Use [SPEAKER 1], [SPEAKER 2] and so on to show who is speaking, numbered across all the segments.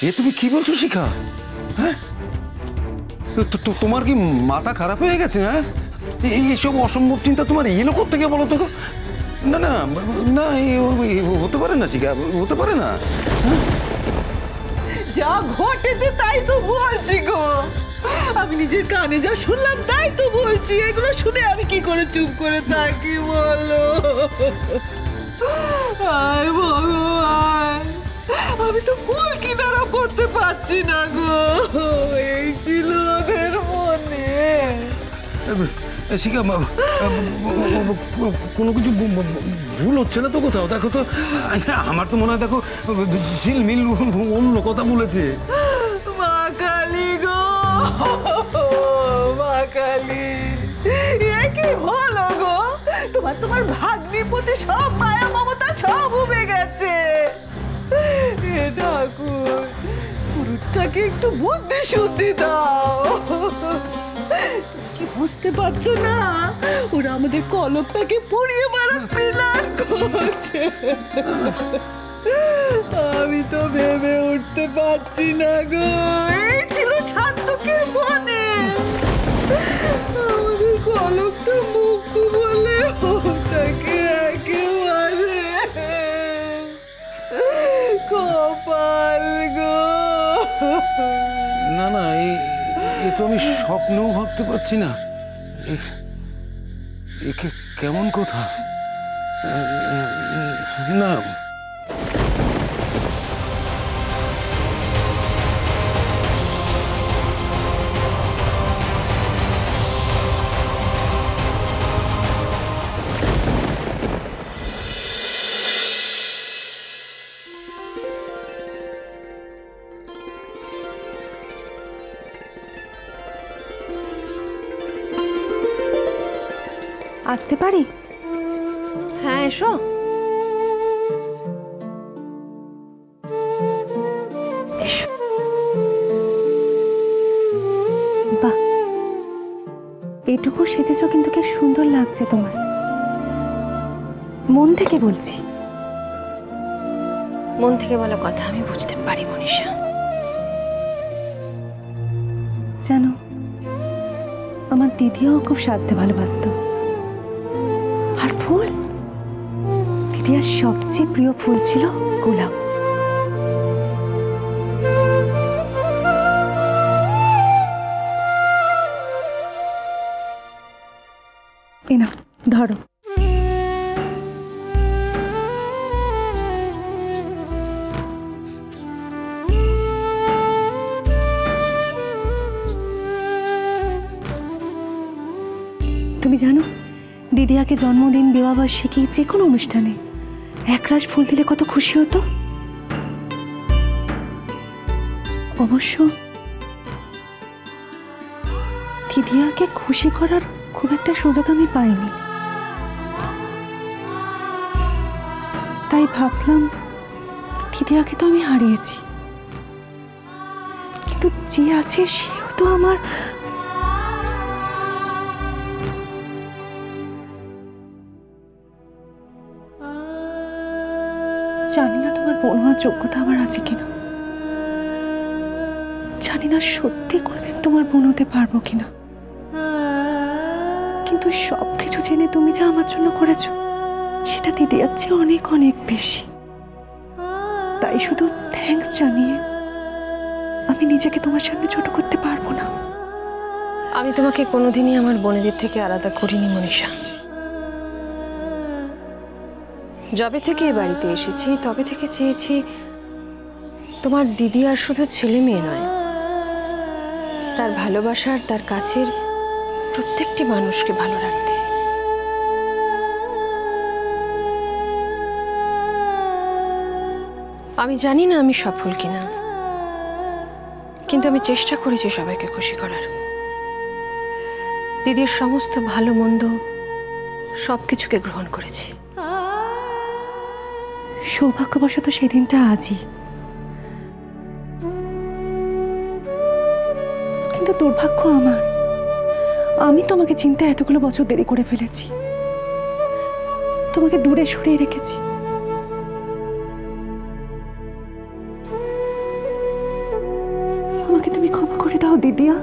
[SPEAKER 1] এ তুমি কি বলছো শিখা? হ্যাঁ, তোমার কি মাথা খারাপ হয়ে গেছে? হ্যাঁ, এইসব অসম্ভব চিন্তা তোমার এলো কোত্থেকে বলো তো? না না না, হতে পারে না শিখা, হতে পারে না।
[SPEAKER 2] যা ঘটেছে তাই তো বলছি গো, আমি নিজের কানে যা শুনলাম তাই তো বলছি। এগুলো শুনে আমি কি করে চুপ করে থাকি বলো? আয় ভগবান, আমি তো কুল কিনারা করতে পারছি না গো। এই ছিল ওদের মনে।
[SPEAKER 1] শিখা, কোনো কিছু ভুল হচ্ছে না তো কোথাও? দেখো তো, আমার তো মনে হয় দেখো ঝিলমিল অন্য কথা বলেছে।
[SPEAKER 2] মা কালী গো, মা কালী, এ কি হলো গো? তোমার ভাগ্নির প্রতি সব মায়া মমতা সব উবে গেছে। হে ঠাকুর, পুরুষটাকে একটু বুদ্ধি শুদ্ধি দাও। কি বুঝতে পারছো না? ওরা আমাদের কলকটাকে পুড়িয়ে মারার প্ল্যান করছে। আমি তো ভেবে উঠতে পারছি না গো। এই ছিল সাত্তকের মনে, আমাদের কলকটা মুক্ত বলে ওটাকে একেবারে কপাল গো।
[SPEAKER 1] না না, এ তো আমি স্বপ্নেও ভাবতে পারছি না। একে কেমন কথা? না,
[SPEAKER 3] আসতে পারি?
[SPEAKER 4] হ্যাঁ এসো। এসো।
[SPEAKER 3] বাহ, এটুকু সেজেছো কিন্তু কি সুন্দর লাগছে তোমার। মন থেকে বলছি।
[SPEAKER 4] মন থেকে বলা কথা আমি বুঝতে পারি মনীষা।
[SPEAKER 3] জানো, আমার দিদিও খুব সাজতে ভালোবাসতো। আর ফুল, দিদিয়ার সবচেয়ে প্রিয় ফুল ছিল গোলাপ। এই নাও, ধরো। তুমি জানো, দিদিয়াকে জন্মদিন, বিবাহবার্ষিকী, যে কোনো অনুষ্ঠানে একরাশ ফুল দিলে কত খুশি হতো। অবশ্য দিদিয়াকে খুশি করার খুব একটা সুযোগ আমি পাইনি, তাই ভাবলাম দিদিয়াকে তো আমি হারিয়েছি, কিন্তু যে আছে সেও তো আমার। জানি না তোমার বোন হওয়ার যোগ্যতা আমার আছে কিনা, জানি না সত্যি কোনোদিন তোমার বোন হতে পারবো কিনা, কিন্তু সবকিছু জেনে তুমি যা আমার জন্য করেছো সেটা দিদি যাচ্ছে অনেক অনেক বেশি। তাই শুধু থ্যাঙ্কস জানিয়ে আমি নিজেকে তোমার সামনে ছোট করতে পারবো না।
[SPEAKER 4] আমি তোমাকে কোনোদিনই আমার বোনেদের থেকে আলাদা করিনি মনীষা। যবে থেকে এ বাড়িতে এসেছি তবে থেকে চেয়েছি তোমার দিদি আর শুধু ছেলে মেয়ে নয়, তার ভালোবাসার, তার কাছের প্রত্যেকটি মানুষকে ভালো রাখতে। আমি জানি না আমি সফল কিনা, কিন্তু আমি চেষ্টা করেছি সবাইকে খুশি করার। দিদির সমস্ত ভালো মন্দ সবকিছুকে গ্রহণ করেছি।
[SPEAKER 3] সৌভাগ্যবশত সেদিনটা আজই, কিন্তু দুর্ভাগ্য আমার, আমি তোমাকে চিনতে এতগুলো বছর দেরি করে ফেলেছি, তোমাকে দূরে সরিয়ে রেখেছি। আমাকে তুমি ক্ষমা করে দাও দিদিয়া।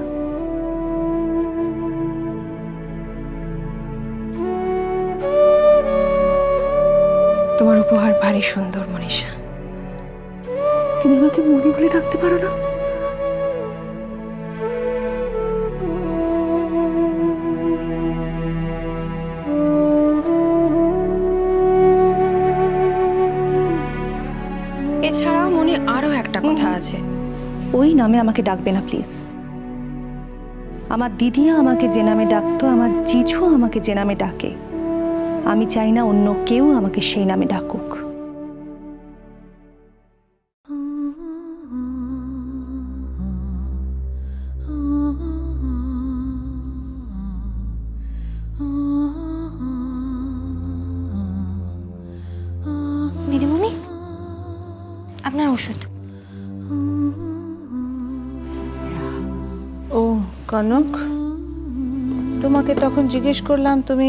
[SPEAKER 4] তোমার উপহার ভারী সুন্দর মনীষা।
[SPEAKER 3] তুমি আমাকে মনি বলে ডাকতে পারো না?
[SPEAKER 4] এছাড়াও মনে আরো একটা কথা আছে।
[SPEAKER 3] ওই নামে আমাকে ডাকবে না প্লিজ। আমার দিদিয়া আমাকে যে নামে ডাকতো, আমার জিজু আমাকে যে নামে ডাকে, আমি চাই না অন্য কেউ আমাকে সেই নামে ডাকুক।
[SPEAKER 5] দিদিমণি, আপনার ওষুধ।
[SPEAKER 2] ও কনক, তোমাকে তখন জিজ্ঞেস করলাম, তুমি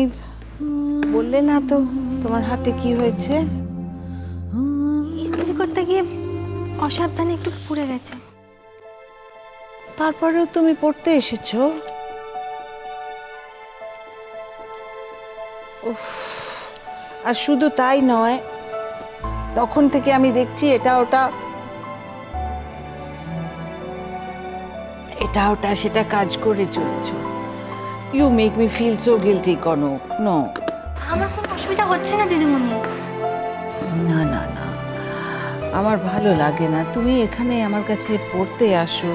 [SPEAKER 2] বললে না তো তোমার হাতে কি হয়েছে।
[SPEAKER 5] ইস্ত্রি করতে গিয়ে অসাবধানে একটু পুড়ে গেছে।
[SPEAKER 2] তারপরেও তুমি পড়তে এসেছো। উফ, আর শুধু তাই নয়, তখন থেকে আমি দেখছি এটা ওটা সেটা কাজ করে চলেছো। You make me feel so guilty Kanak. No,
[SPEAKER 5] আমার কোনো অসুবিধা হচ্ছে না দিদিমণি।
[SPEAKER 2] না না না, আমার ভালো লাগে না তুমি এখানে আমার কাছে পড়তে আসো,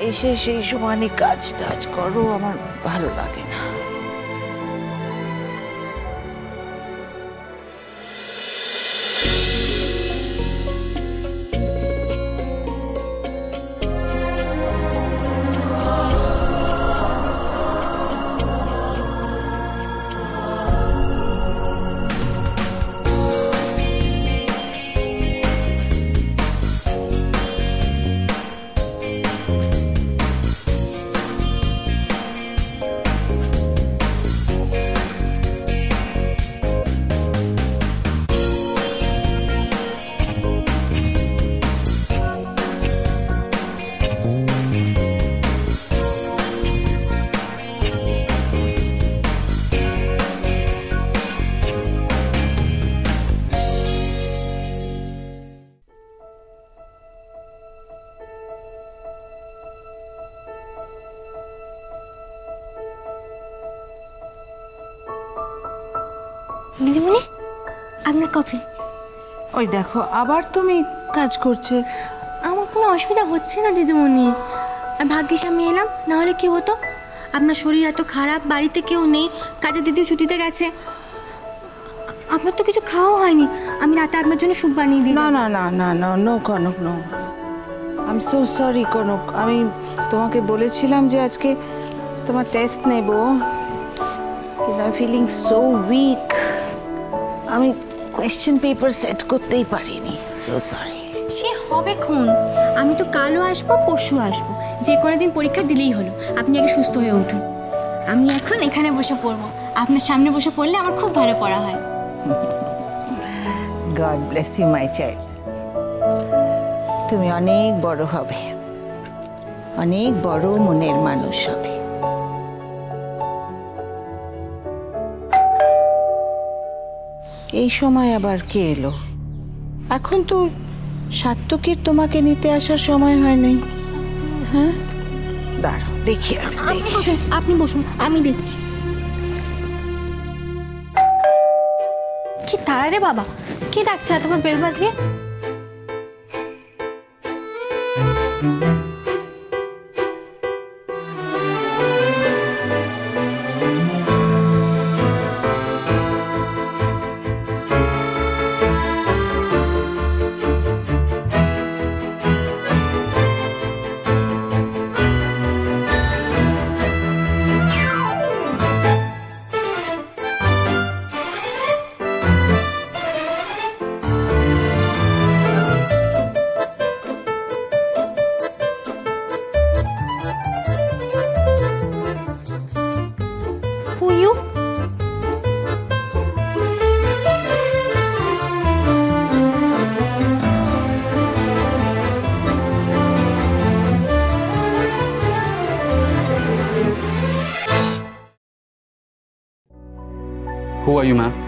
[SPEAKER 2] এসে সেই সময় কাজ টাজ করো, আমার ভালো লাগে না।
[SPEAKER 5] দিদিমণি, আপনার কফি।
[SPEAKER 2] ওই দেখো, আবার তুমি কাজ করছে।
[SPEAKER 5] আমার কোনো অসুবিধা হচ্ছে না দিদিমণি। আর ভাগ্যিস আমি এলাম, নাহলে কি হতো? আপনার শরীর এত খারাপ, বাড়িতে কেউ নেই, কাজে দিদিও ছুটিতে গেছে, আপনার তো কিছু খাওয়া হয়নি। আমি রাতে আপনার জন্য স্যুপ বানিয়ে দিই।
[SPEAKER 2] না না না না না, no Kanak, no. I am so sorry Kanak. আমি তোমাকে বলেছিলাম যে আজকে তোমার টেস্ট নেব, কিন্তু আই ফিলিং সো উইক। আমি কোয়েশ্চেন পেপার সেট করতেই পারিনি, সো সরি।
[SPEAKER 5] সে হবে খুন। আমি তো কালও আসবো, পরশু আসবো, যে কোনো দিন পরীক্ষা দিলেই হলো। আপনি আগে সুস্থ হয়ে উঠুন। আমি এখন এখানে বসে পড়বো, আপনার সামনে বসে পড়লে আমার খুব ভালো পড়া হয়।
[SPEAKER 2] God bless you my child. তুমি অনেক বড় হবে, অনেক বড় মনের মানুষ হবে। এই সময় আবার কে এলো? এখন তো সাত্তকীর তোমাকে নিতে আসার সময় হয় নাই। হ্যাঁ, দাঁড়াও দেখি।
[SPEAKER 5] আপনি বসুন, আপনি বসুন, আমি দেখছি। কি তারা রে বাবা, কে ডাকছে তোমার বেল বাজিয়ে?
[SPEAKER 6] Who are you, ma'am?